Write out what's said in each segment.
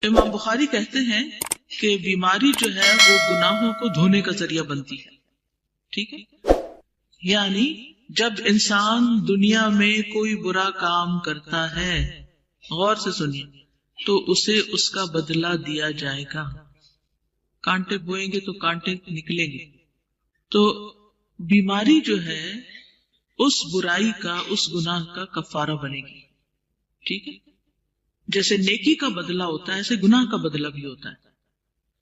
امام بخاری کہتے ہیں کہ بیماری جو ہے وہ گناہوں کو دھونے کا ذریعہ بنتی ہے. ٹھیک ہے، یعنی جب انسان دنیا میں کوئی برا کام کرتا ہے، غور سے سنیے، تو اسے اس کا بدلہ دیا جائے گا. کانٹے بوئیں گے تو کانٹے نکلیں گے. تو بیماری جو ہے اس برائی کا، اس گناہ کا کفارہ بنے گی. ٹھیک ہے، جیسے نیکی کا بدلہ ہوتا ہے ایسے گناہ کا بدلہ بھی ہوتا ہے.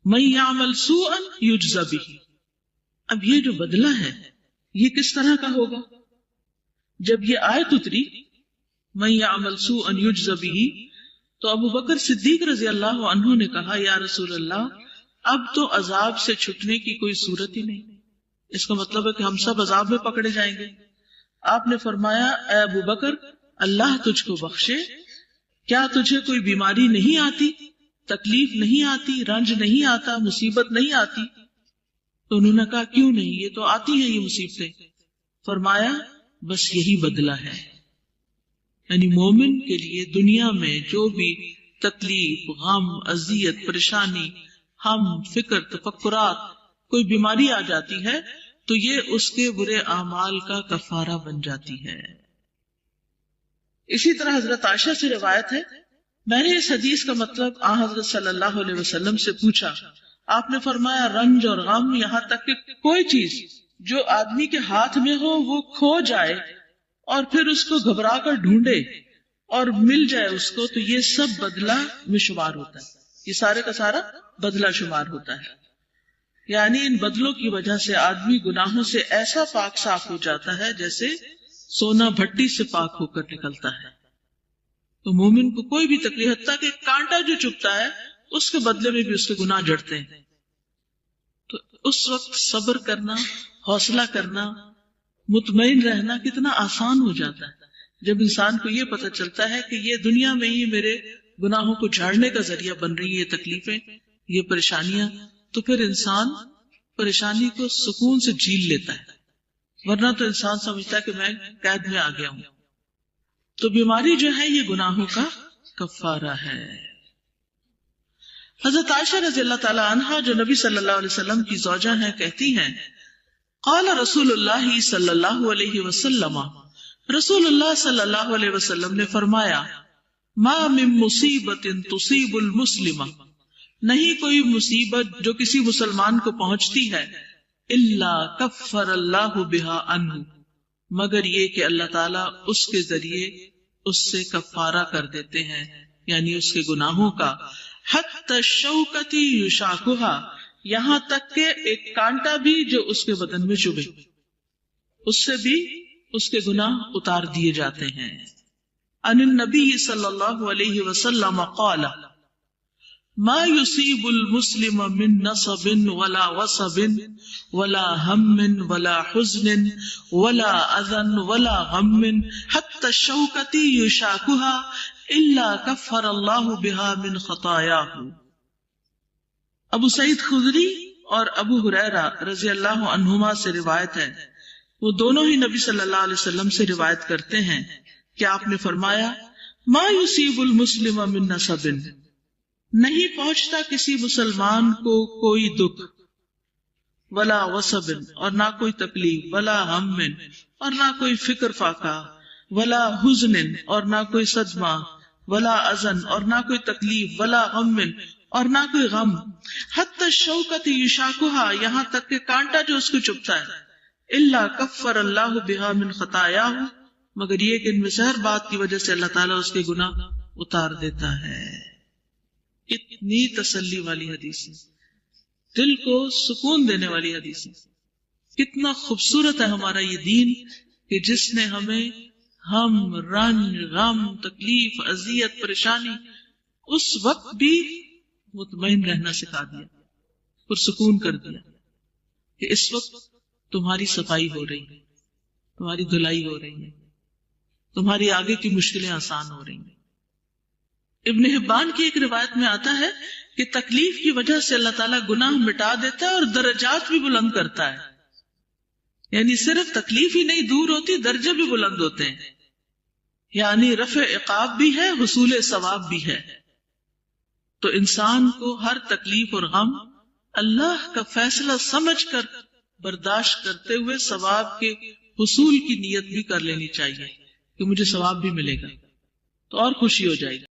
من یعمل سوءا یجز بہ. اب یہ جو بدلہ ہے یہ کس طرح کا ہوگا؟ جب یہ آیت اتری من یعمل سوءا یجز بہ، تو ابو بکر صدیق رضی اللہ عنہ نے کہا یا رسول اللہ، اب تو عذاب سے چھٹنے کی کوئی صورت ہی نہیں. اس کا مطلب ہے کہ ہم سب عذاب میں پکڑے جائیں گے. آپ نے فرمایا اے ابو بکر، اللہ تجھ کو بخشے، کیا تجھے کوئی بیماری نہیں آتی، تکلیف نہیں آتی، رنج نہیں آتا، مصیبت نہیں آتی؟ تو انہوں نے کہا کیوں نہیں، یہ تو آتی ہیں یہ مصیبتیں. فرمایا بس یہی بدلہ ہے. یعنی مومن کے لیے دنیا میں جو بھی تکلیف، غم، اذیت، پریشانی، ہم، فکر، تفکرات، کوئی بیماری آ جاتی ہے تو یہ اس کے برے اعمال کا کفارہ بن جاتی ہے. اسی طرح حضرت عائشہ سے روایت ہے، میں نے اس حدیث کا مطلب حضرت صلی اللہ علیہ وسلم سے پوچھا. آپ نے فرمایا رنج اور غم، یہاں تک کہ کوئی چیز جو آدمی کے ہاتھ میں ہو وہ کھو جائے اور پھر اس کو گھبرا کر ڈھونڈے اور مل جائے اس کو، تو یہ سب بدلہ میں شمار ہوتا ہے. یہ سارے کا سارا بدلہ شمار ہوتا ہے. یعنی ان بدلوں کی وجہ سے آدمی گناہوں سے ایسا پاک صاف ہو جاتا ہے جیسے سونا بھٹی سے پاک ہو کر نکلتا ہے. تو مومن کو کوئی بھی تکلیف، حتیٰ کہ کانٹا جو چبھتا ہے اس کے بدلے میں بھی اس کے گناہ جڑتے ہیں. تو اس وقت صبر کرنا، حوصلہ کرنا، مطمئن رہنا کتنا آسان ہو جاتا ہے جب انسان کو یہ پتہ چلتا ہے کہ یہ دنیا میں ہی میرے گناہوں کو جھاڑنے کا ذریعہ بن رہی ہے یہ تکلیفیں، یہ پریشانیاں. تو پھر انسان پریشانی کو سکون سے جھیل لیتا ہے، ورنہ تو انسان سمجھتا ہے کہ میں قید میں آ گیا ہوں. تو بیماری جو ہے یہ گناہوں کا کفارہ ہے. حضرت عائشہ رضی اللہ تعالی عنہا جو نبی صلی اللہ علیہ وسلم کی زوجہ ہیں کہتی ہیں قال رسول اللہ صلی اللہ علیہ وسلم، رسول اللہ صلی اللہ علیہ وسلم نے فرمایا ما من مصیبت تصیب المسلم، نہیں کوئی مصیبت جو کسی مسلمان کو پہنچتی ہے الا کفر اللہ بہا عنہ، مگر یہ کہ اللہ تعالیٰ اس کے ذریعے اس سے کفارہ کر دیتے ہیں، یعنی اس کے گناہوں کا. حتی الشوکۃ یشاکھھا، یہاں تک کہ ایک کانٹا بھی جو اس کے بدن میں چبھے اس سے بھی اس کے گناہ اتار دیے جاتے ہیں. عن النبی صلی اللہ علیہ وسلم قال ما يصيب المسلم من نصب ولا وصب ولا هم ولا حزن ولا اذى ولا غم حتى الشوكة يشاكها الا كفر الله بها من خطاياه. ابو سعید خدری اور ابو ہریرہ رضی اللہ عنہما سے روایت ہے، وہ دونوں ہی نبی صلی اللہ علیہ وسلم سے روایت کرتے ہیں کہ آپ نے فرمایا ما يصيب المسلم من نصب، نہیں پہنچتا کسی مسلمان کو کوئی دکھ، ولا وصب اور نہ کوئی تکلیف، ولا ہم اور نہ کوئی فکر فاقہ، ولا حزن اور نہ کوئی صدمہ، ولا اذن اور نہ کوئی تکلیف، ولا غم اور نہ کوئی غم. حتی الشوکۃ یشاکھھا، یہاں تک کہ کانٹا جو اس کو چبھتا ہے، الا کفر اللہ بہا من خطایاہ، مگر یہ کہ ان میں سے ہر بات کی وجہ سے اللہ تعالیٰ اس کے گناہ اتار دیتا ہے. اتنی تسلی والی حدیث ہے، دل کو سکون دینے والی حدیث ہے. کتنا خوبصورت ہے ہمارا یہ دین کہ جس نے ہمیں ہم، رنج، غم، تکلیف، اذیت، پریشانی اس وقت بھی مطمئن رہنا سکھا دیا، پرسکون کر دیا کہ اس وقت تمہاری صفائی ہو رہی ہے، تمہاری دھلائی ہو رہی ہے، تمہاری آگے کی مشکلیں آسان ہو رہی ہیں. ابن حبان کی ایک روایت میں آتا ہے کہ تکلیف کی وجہ سے اللہ تعالیٰ گناہ مٹا دیتا ہے اور درجات بھی بلند کرتا ہے. یعنی صرف تکلیف ہی نہیں دور ہوتی، درجے بھی بلند ہوتے ہیں. یعنی رفع عقاب بھی ہے، حصول ثواب بھی ہے. تو انسان کو ہر تکلیف اور غم اللہ کا فیصلہ سمجھ کر برداشت کرتے ہوئے ثواب کے حصول کی نیت بھی کر لینی چاہیے کہ مجھے ثواب بھی ملے گا، تو اور خوشی ہو جائے گی۔